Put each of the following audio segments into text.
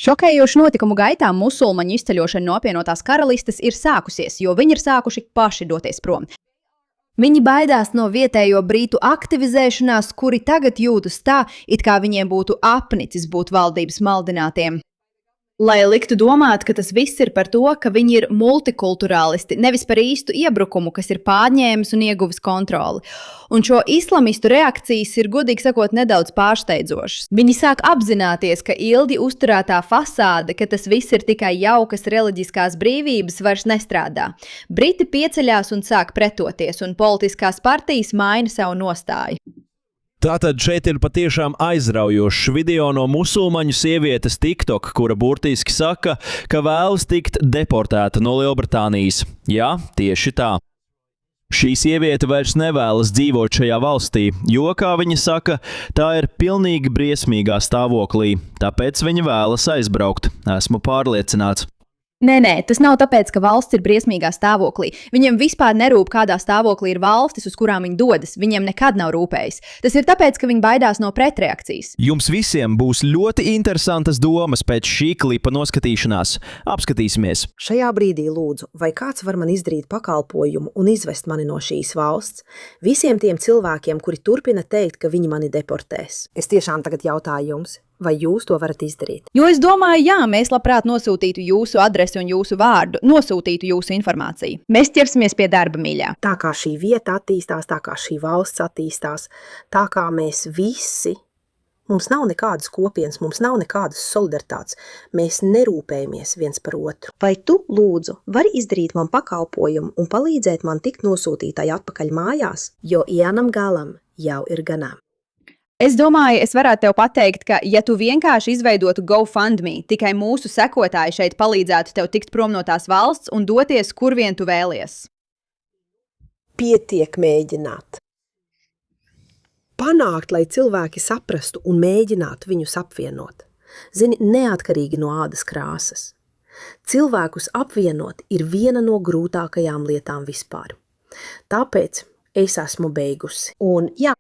Šokējošu notikumu gaitā musulmaņu izceļošana no apvienotās karalistes ir sākusies, jo viņi ir sākuši paši doties prom. Viņi baidās no vietējo brītu aktivizēšanās, kuri tagad jūtas tā, it kā viņiem būtu apnicis būt valdības maldinātiem. Lai liktu domāt, ka tas viss ir par to, ka viņi ir multikulturālisti, nevis par īstu iebrukumu, kas ir pārņēmis un ieguvis kontroli. Un šo islamistu reakcijas ir, godīgi sakot, nedaudz pārsteidzošas. Viņi sāk apzināties, ka ilgi uzturētā fasāde, ka tas viss ir tikai jaukas reliģiskās brīvības, vairs nestrādā. Briti pieceļās un sāk pretoties, un politiskās partijas maina savu nostāju. Tātad šeit ir patiešām aizraujošs video no musulmaņu sievietes TikTok, kura burtiski saka, ka vēlas tikt deportēta no Lielbritānijas. Jā, tieši tā. Šī sieviete vairs nevēlas dzīvot šajā valstī, jo, kā viņa saka, tā ir pilnīgi briesmīgā stāvoklī, tāpēc viņa vēlas aizbraukt. Esmu pārliecināts. Nē, tas nav tāpēc, ka valsts ir briesmīgā stāvoklī. Viņiem vispār nerūp, kādā stāvoklī ir valstis, uz kurām viņi dodas. Viņiem nekad nav rūpējis. Tas ir tāpēc, ka viņi baidās no pretreakcijas. Jums visiem būs ļoti interesantas domas pēc šī klipa noskatīšanās. Apskatīsimies. Šajā brīdī lūdzu, vai kāds var man izdarīt pakalpojumu un izvest mani no šīs valsts? Visiem tiem cilvēkiem, kuri turpina teikt, ka viņi mani deportēs. Es tiešām tagad jautāju jums. Vai jūs to varat izdarīt? Jo es domāju, jā, mēs labprāt nosūtītu jūsu adresi un jūsu vārdu, nosūtītu jūsu informāciju. Mēs ķersimies pie darba, mīļā. Tā kā šī vieta attīstās, tā kā šī valsts attīstās, tā kā mēs visi, mums nav nekādas kopienas, mums nav nekādas solidaritātes, mēs nerūpējamies viens par otru. Vai tu, lūdzu, vari izdarīt man pakalpojumu un palīdzēt man tikt nosūtītai atpakaļ mājās, jo ienam galam jau ir ganām. Es domāju, es varētu tev pateikt, ka, ja tu vienkārši izveidotu GoFundMe, tikai mūsu sekotāji šeit palīdzētu tev tikt prom no tās valsts un doties, kur vien tu vēlies. Pietiek mēģināt. Panākt, lai cilvēki saprastu un mēģinātu viņus apvienot. Zini, neatkarīgi no ādas krāsas. Cilvēkus apvienot ir viena no grūtākajām lietām vispār. Tāpēc es esmu beigusi. Un jā.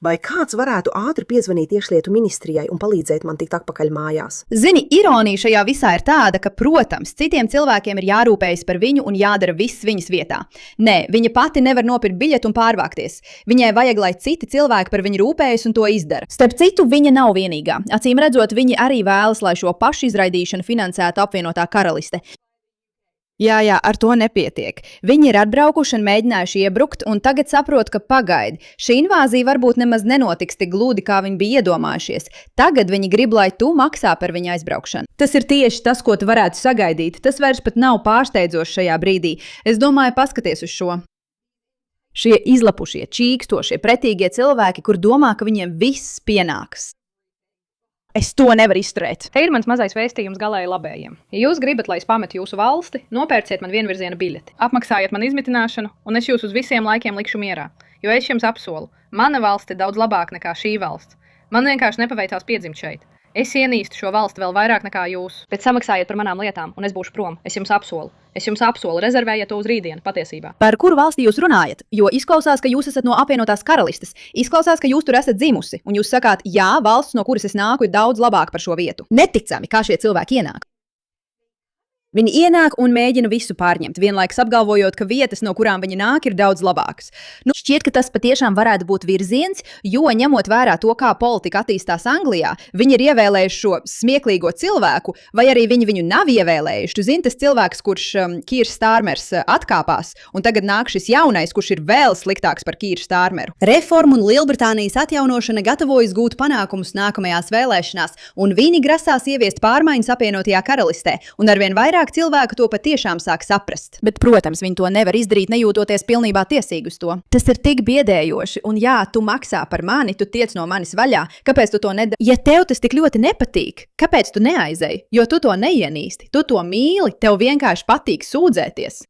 Vai kāds varētu ātri piezvanīt iekšlietu ministrijai un palīdzēt man tikt atpakaļ mājās? Zini, ironija šajā visā ir tāda, ka, protams, citiem cilvēkiem ir jārūpējas par viņu un jādara viss viņas vietā. Nē, viņa pati nevar nopirkt biļeti un pārvākties. Viņai vajag, lai citi cilvēki par viņu rūpējas un to izdara. Starp citu, viņa nav vienīgā. Acīm redzot, viņi arī vēlas, lai šo pašu izraidīšanu finansētu apvienotā karaliste. Jā, ar to nepietiek. Viņi ir atbraukuši un mēģinājuši iebrukt, un tagad saprot, ka pagaidi. Šī invāzija varbūt nemaz nenotiks tik gludi, kā viņi bija iedomājušies. Tagad viņi grib, lai tu maksā par viņa aizbraukšanu. Tas ir tieši tas, ko tu varētu sagaidīt. Tas vairs pat nav pārsteidzoši šajā brīdī. Es domāju, paskaties uz šo. Šie izlapušie, čīkstošie, pretīgie cilvēki, kur domā, ka viņiem viss pienāks. Es to nevaru izturēt. Te ir mans mazais vēstījums galēji labējiem. Ja jūs gribat, lai es pametu jūsu valsti, nopērciet man vienvirziena biļeti. Apmaksājiet man izmitināšanu, un es jūs uz visiem laikiem likšu mierā. Jo es jums apsolu, mana valsts ir daudz labāka nekā šī valsts. Man vienkārši nepaveicās piedzimt šeit. Es ienīstu šo valsti vēl vairāk nekā jūs. Bet samaksājiet par manām lietām, un es būšu prom. Es jums apsolu. Rezervējiet to uz rītdienu, patiesībā. Par kuru valsti jūs runājat? Jo izklausās, ka jūs esat no apvienotās karalistes. Izklausās, ka jūs tur esat dzimusi. Un jūs sakāt, jā, valsts, no kuras es nāku, ir daudz labāka par šo vietu. Neticami, kā šie cilvēki ienāk. Viņi ienāk un mēģina visu pārņemt, vienlaikus apgalvojot, ka vietas, no kurām viņi nāk, ir daudz labākas. Šķiet, ka tas patiešām varētu būt virziens, jo ņemot vērā to, kā politika attīstās Anglijā, viņi ir ievēlējuši šo smieklīgo cilvēku, vai arī viņi viņu nav ievēlējuši. Tu zini, tas cilvēks, kurš Keir Starmers atkāpās, un tagad nāk šis jaunais, kurš ir vēl sliktāks par Keir Starmeru. Reformu un Lielbritānijas atjaunošana gatavojas gūt panākumus nākamajās vēlēšanās, un viņi grasās ieviest pārmaiņas apvienotajā karalistē, un arvien vairāk cilvēku to patiešām sāk saprast. Bet, protams, viņi to nevar izdarīt, nejūtoties pilnībā tiesīgi uz to. Tas ir tik biedējoši, un jā, tu maksā par mani, tu tiec no manis vaļā. Kāpēc tu to nedari? Ja tev tas tik ļoti nepatīk, kāpēc tu neaizēji? Jo tu to neienīsti, tu to mīli, tev vienkārši patīk sūdzēties.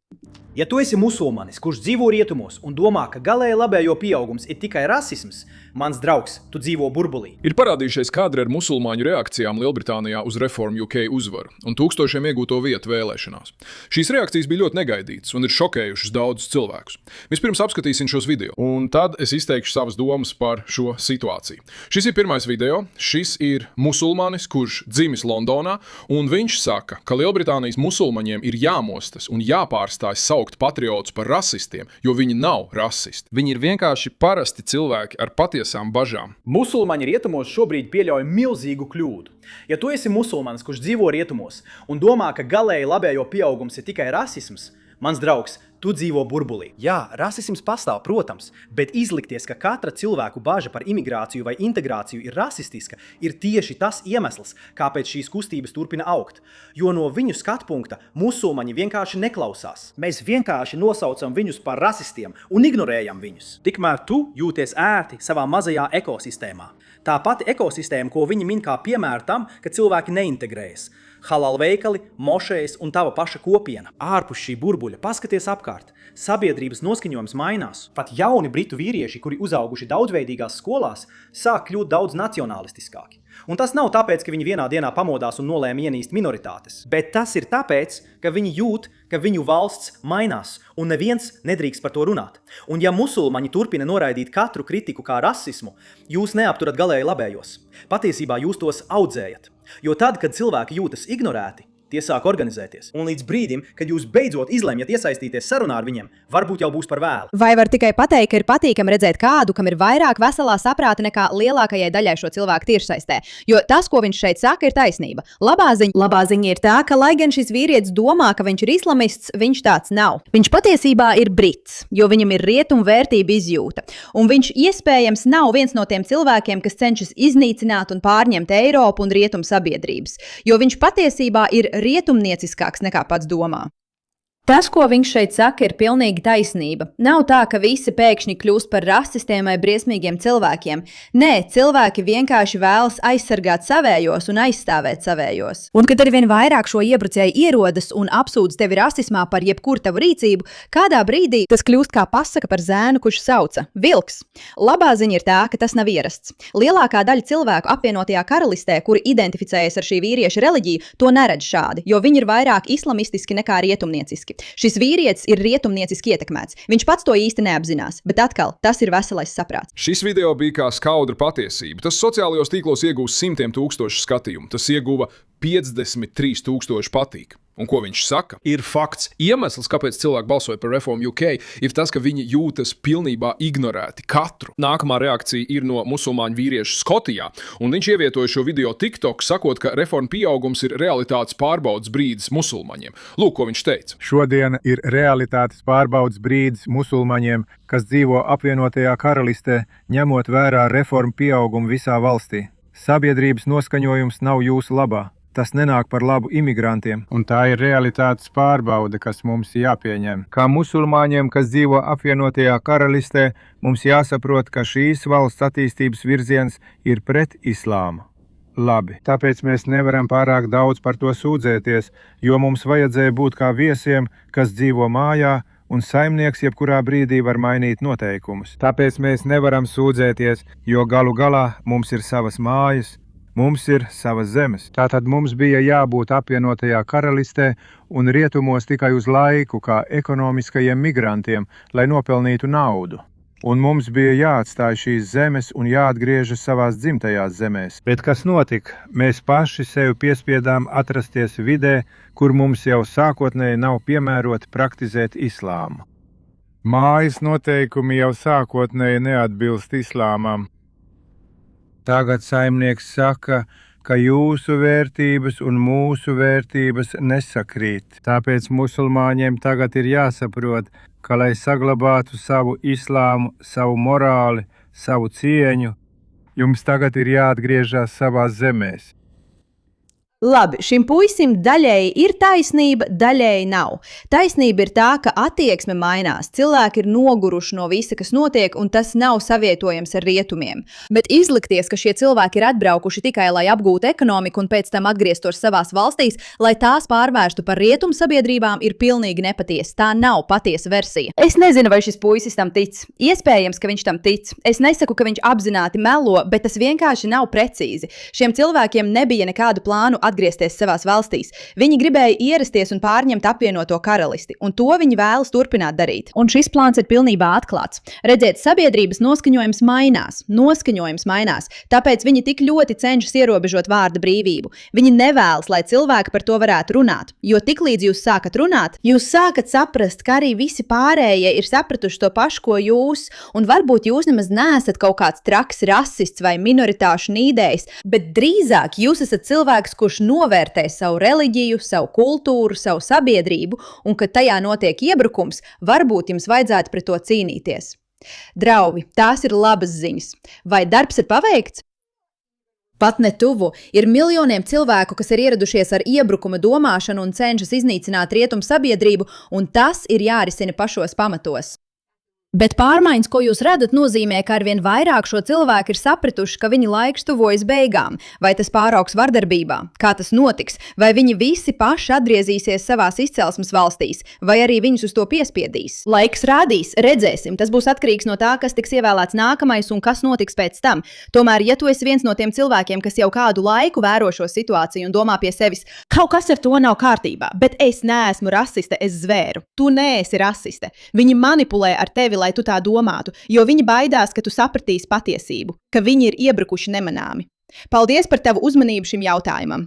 Ja tu esi musulmanis, kurš dzīvo rietumos un domā, ka galēji labējo pieaugums ir tikai rasisms, Mans draugs, tu dzīvo burbulī. Ir parādījušies kadri ar musulmaņu reakcijām Lielbritānijā uz Reform UK uzvaru un tūkstošiem iegūto vietu vēlēšanās. Šīs reakcijas bija ļoti negaidītas un ir šokējušas daudzus cilvēkus. Vispirms apskatīsim šos video, un tad es izteikšu savas domas par šo situāciju. Šis ir pirmais video. Šis ir musulmanis, kurš dzimis Londonā, un viņš saka, ka Lielbritānijas musulmaņiem ir jāmostas un jāpārstāj saukt patriotus par rasistiem, jo viņi nav rasisti. Viņi ir vienkārši parasti cilvēki ar patiesām bažām. Musulmaņi rietumos šobrīd pieļauj milzīgu kļūdu. Ja tu esi musulmanis, kurš dzīvo rietumos un domā, ka galēji labējo pieaugums ir tikai rasisms, mans draugs, tu dzīvo burbulī. Jā, rasisms pastāv, protams, bet izlikties, ka katra cilvēku baža par imigrāciju vai integrāciju ir rasistiska, ir tieši tas iemesls, kāpēc šīs kustības turpina augt. Jo no viņu skatpunkta musulmaņi vienkārši neklausās. Mēs vienkārši nosaucam viņus par rasistiem un ignorējam viņus. Tikmēr tu jūties ērti savā mazajā ekosistēmā. Tā pati ekosistēma, ko viņi min kā piemēru tam, ka cilvēki neintegrējas. Halal veikali, mošejas un tava paša kopiena. Ārpus šī burbuļa paskaties apkārt. Sabiedrības noskaņojums mainās. Pat jauni britu vīrieši, kuri uzauguši daudzveidīgās skolās, sāk kļūt daudz nacionalistiskāki. Un tas nav tāpēc, ka viņi vienā dienā pamodās un nolēma ienīst minoritātes. Bet tas ir tāpēc, ka viņi jūt, ka viņu valsts mainās, un neviens nedrīkst par to runāt. Un ja musulmaņi turpina noraidīt katru kritiku kā rasismu, jūs neapturat galēji labējos. Patiesībā jūs tos audzējat. Jo tad, kad cilvēki jūtas ignorēti, tie sāk organizēties. Un līdz brīdim, kad jūs beidzot izlemjat iesaistīties sarunā ar viņiem, varbūt jau būs par vēlu. Vai var tikai pateikt, ka ir patīkami redzēt kādu, kam ir vairāk veselā saprāta nekā lielākajai daļai šo cilvēku tiešsaistē? Jo tas, ko viņš šeit saka, ir taisnība. Labā ziņa ir tā, ka lai gan šis vīrietis domā, ka viņš ir islamists, viņš tāds nav. Viņš patiesībā ir brits, jo viņam ir rietumu vērtību izjūta. Un viņš iespējams nav viens no tiem cilvēkiem, kas cenšas iznīcināt un pārņemt Eiropu un rietumu sabiedrības. Jo viņš patiesībā ir rietumnieciskāks nekā pats domā. Tas, ko viņš šeit saka, ir pilnīgi taisnība. Nav tā, ka visi pēkšņi kļūst par rasistiem vai briesmīgiem cilvēkiem. Nē, cilvēki vienkārši vēlas aizsargāt savējos un aizstāvēt savējos. Un kad arvien vairāk šo iebrucēju ierodas un apsūdz tevi rasismā par jebkuru tavu rīcību, kādā brīdī tas kļūst kā pasaka par zēnu, kurš sauca vilks. Labā ziņa ir tā, ka tas nav ierasts. Lielākā daļa cilvēku apvienotajā karalistē, kuri identificējas ar šī vīrieša reliģiju, to neredz šādi, jo viņi ir vairāk islamistiski nekā rietumnieciski. Šis vīrietis ir rietumnieciski ietekmēts. Viņš pats to īsti neapzinās, bet atkal, tas ir veselais saprāts. Šis video bija kā skaudra patiesība. Tas sociālajos tīklos iegūs simtiem tūkstošu skatījumu. Tas ieguva 53,000 patīk. Un ko viņš saka? Ir fakts. Iemesls, kāpēc cilvēki balsoja par Reform UK, ir tas, ka viņi jūtas pilnībā ignorēti katru. Nākamā reakcija ir no musulmaņu vīrieša Skotijā, un viņš ievietoja šo video TikTok, sakot, ka reformu pieaugums ir realitātes pārbaudas brīdis musulmaņiem. Lūk, ko viņš teica. Šodien ir realitātes pārbaudas brīdis musulmaņiem, kas dzīvo apvienotajā karalistē, ņemot vērā reformu pieaugumu visā valstī. Sabiedrības noskaņojums nav jūsu labā. Tas nenāk par labu imigrantiem. Un tā ir realitātes pārbaude, kas mums jāpieņem. Kā musulmaņiem, kas dzīvo apvienotajā karalistē, mums jāsaprot, ka šīs valsts attīstības virziens ir pret islāmu. Labi, tāpēc mēs nevaram pārāk daudz par to sūdzēties, jo mums vajadzēja būt kā viesiem, kas dzīvo mājā, un saimnieks jebkurā brīdī var mainīt noteikumus. Tāpēc mēs nevaram sūdzēties, jo galu galā mums ir savas mājas, mums ir savas zemes. Tātad mums bija jābūt apvienotajā karalistē un rietumos tikai uz laiku, kā ekonomiskajiem migrantiem, lai nopelnītu naudu. Un mums bija jāatstāj šīs zemes un jāatgriežas savās dzimtajās zemēs. Bet kas notika? Mēs paši sevi piespiedām atrasties vidē, kur mums jau sākotnēji nav piemēroti praktizēt islāmu. Mājas noteikumi jau sākotnēji neatbilst islāmam. Tagad saimnieks saka, ka jūsu vērtības un mūsu vērtības nesakrīt. Tāpēc musulmaņiem tagad ir jāsaprot, ka, lai saglabātu savu islāmu, savu morāli, savu cieņu, jums tagad ir jāatgriežas savās zemēs. Labi, šim puisim daļēji ir taisnība, daļēji nav. Taisnība ir tā, ka attieksme mainās. Cilvēki ir noguruši no visa, kas notiek, un tas nav savietojams ar rietumiem. Bet izlikties, ka šie cilvēki ir atbraukuši tikai, lai apgūtu ekonomiku un pēc tam atgrieztos savās valstīs, lai tās pārvērstu par rietumu sabiedrībām, ir pilnīgi nepatiesa. Tā nav patiesa versija. Es nezinu, vai šis puisis tam tic. Iespējams, ka viņš tam tic. Es nesaku, ka viņš apzināti melo, bet tas vienkārši nav precīzi. Šiem cilvēkiem nebija nekādu plānu atgriezties savās valstīs. Viņi gribēja ierasties un pārņemt apvienoto karalisti, un to viņi vēlas turpināt darīt. Un šis plāns ir pilnībā atklāts. Redziet, sabiedrības noskaņojums mainās, tāpēc viņi tik ļoti cenšas ierobežot vārda brīvību. Viņi nevēlas, lai cilvēki par to varētu runāt, jo tiklīdz jūs sākat runāt, jūs sākat saprast, ka arī visi pārējie ir sapratuši to pašu, ko jūs, un varbūt jūs nemaz neesat kaut kāds traks rasists vai minoritāšu nīdējs, bet drīzāk jūs esat cilvēks, kurš novērtē savu reliģiju, savu kultūru, savu sabiedrību, un kad tajā notiek iebrukums, varbūt jums vajadzētu pret to cīnīties. Draugi, tās ir labas ziņas. Vai darbs ir paveikts? Pat ne tuvu. Ir miljoniem cilvēku, kas ir ieradušies ar iebrukuma domāšanu un cenšas iznīcināt rietumu sabiedrību, un tas ir jārisina pašos pamatos. Bet pārmaiņas, ko jūs redzat, nozīmē, ka arvien vairāk šo cilvēku ir sapratuši, ka viņa laiks tuvojas beigām. Vai tas pāraugs vardarbībā? Kā tas notiks? Vai viņi visi paši atgriezīsies savās izcelsmes valstīs? Vai arī viņus uz to piespiedīs? Laiks rādīs, redzēsim. Tas būs atkarīgs no tā, kas tiks ievēlēts nākamais un kas notiks pēc tam. Tomēr, ja tu esi viens no tiem cilvēkiem, kas jau kādu laiku vēro šo situāciju un domā pie sevis, kaut kas ar to nav kārtībā, bet es neesmu rasiste, es zvēru. Tu neesi rasiste. Viņi manipulē ar tevi, lai tu tā domātu, jo viņi baidās, ka tu sapratīsi patiesību, ka viņi ir iebrukuši nemanāmi. Paldies par tavu uzmanību šim jautājumam.